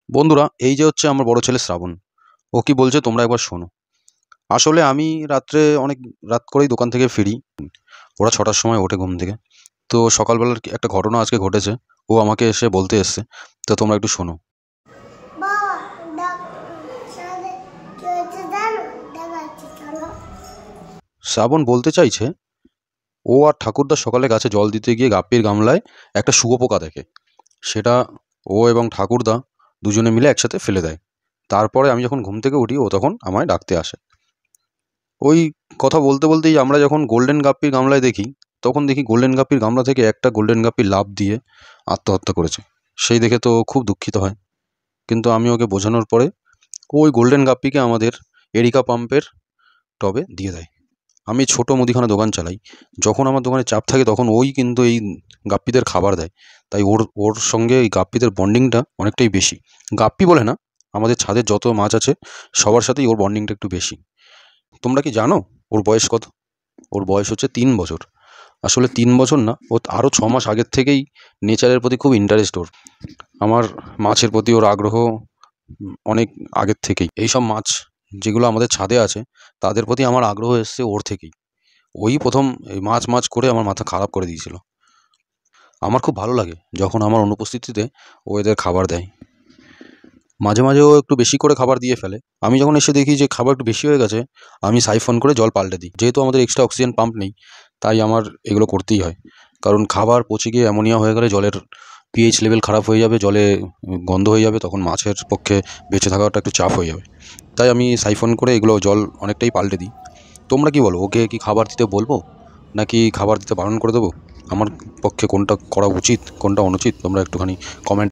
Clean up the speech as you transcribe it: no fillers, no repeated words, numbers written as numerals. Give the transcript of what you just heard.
বন্ধুরা, এই যে হচ্ছে আমার বড় ছেলে শ্রাবণ। ও কি বলছে তোমরা একবার শোনো। আসলে আমি রাত্রে অনেক রাত করেই দোকান থেকে ফিরি। ওরা 6টার সময় ওঠে ঘুম থেকে। তো সকালবেলার একটা ঘটনা আজকে ঘটেছে। ও আমাকে এসে বলতে এসছে। তো তোমরা একটু শোনো। বাবা, সাথে কি হয়েছে জানো? দেখাচ্ছি, চলো। শ্রাবণ বলতে চাইছে, ও আর ঠাকুরদা সকালে গাছে জল দিতে গিয়ে গাপ্পির গামলায় একটা শুঁয়োপোকা দেখে। সেটা ও এবং ঠাকুরদা দুজনে মিলে একসাথে ফেলে দেয়। তারপরে আমি যখন ঘুম থেকে উঠি ও তখন আমায় ডাকতে আসে। ওই কথা বলতে বলতেই আমরা যখন গোল্ডেন গাপ্পির গামলায় দেখি, তখন দেখি গোল্ডেন গাপ্পির গামলা থেকে একটা গোল্ডেন গাপ্পি লাফ দিয়ে আত্মহত্যা করেছে। সেই দেখে তো খুব দুঃখিত হয়। কিন্তু আমি ওকে বোঝানোর পরে ও ওই গোল্ডেন গাপ্পিকে আমাদের এরিকা পাম্পের টবে দিয়ে দেয়। আমি ছোট মুদিখানা দোকান চালাই। যখন আমার দোকানে চাপ থাকে তখন ওই কিন্তু এই গাপ্পিদের খাবার দেয়। তাই ওর ওর সঙ্গে এই গাপ্পিদের বন্ডিংটা অনেকটাই বেশি। গাপ্পি বলে না, আমাদের ছাদের যত মাছ আছে সবার সাথেই ওর বন্ডিংটা একটু বেশি। তোমরা কি জানো ওর বয়স কত? ওর বয়স হচ্ছে 3 বছর। আসলে 3 বছর না, ও আরও 6 মাস আগের থেকেই নেচারের প্রতি খুব ইন্টারেস্ট ওর। আমার মাছের প্রতি ওর আগ্রহ অনেক আগের থেকেই। এইসব মাছ যেগুলো আমাদের ছাদে আছে তাদের প্রতি আমার আগ্রহ এসছে ওর থেকেই। ওই প্রথম এই মাছ মাছ করে আমার মাথা খারাপ করে দিয়েছিল। আমার খুব ভালো লাগে যখন আমার অনুপস্থিতিতে ও এদের খাবার দেয়। মাঝে মাঝে ও একটু বেশি করে খাবার দিয়ে ফেলে। আমি যখন এসে দেখি যে খাবার একটু বেশি হয়ে গেছে, আমি সাইফন করে জল পাল্টে দিই। যেহেতু আমাদের এক্সট্রা অক্সিজেন পাম্প নেই, তাই আমার এগুলো করতেই হয়। কারণ খাবার পচে গিয়ে অ্যামোনিয়া হয়ে গেলে জলের পিএইচ লেভেল খারাপ হয়ে যাবে, জলে গন্ধ হয়ে যাবে, তখন মাছের পক্ষে বেঁচে থাকাটা একটু চাপ হয়ে যাবে। তাই আমি সাইফন করে এগুলো জল অনেকটাই পাল্টে দিই। তোমরা কি বলো, ওকে কি খাবার দিতে বলবো নাকি খাবার দিতে বারণ করে দেবো? আমার পক্ষে কোনটা করা উচিত কোনটা অনুচিত তোমরা একটুখানি কমেন্ট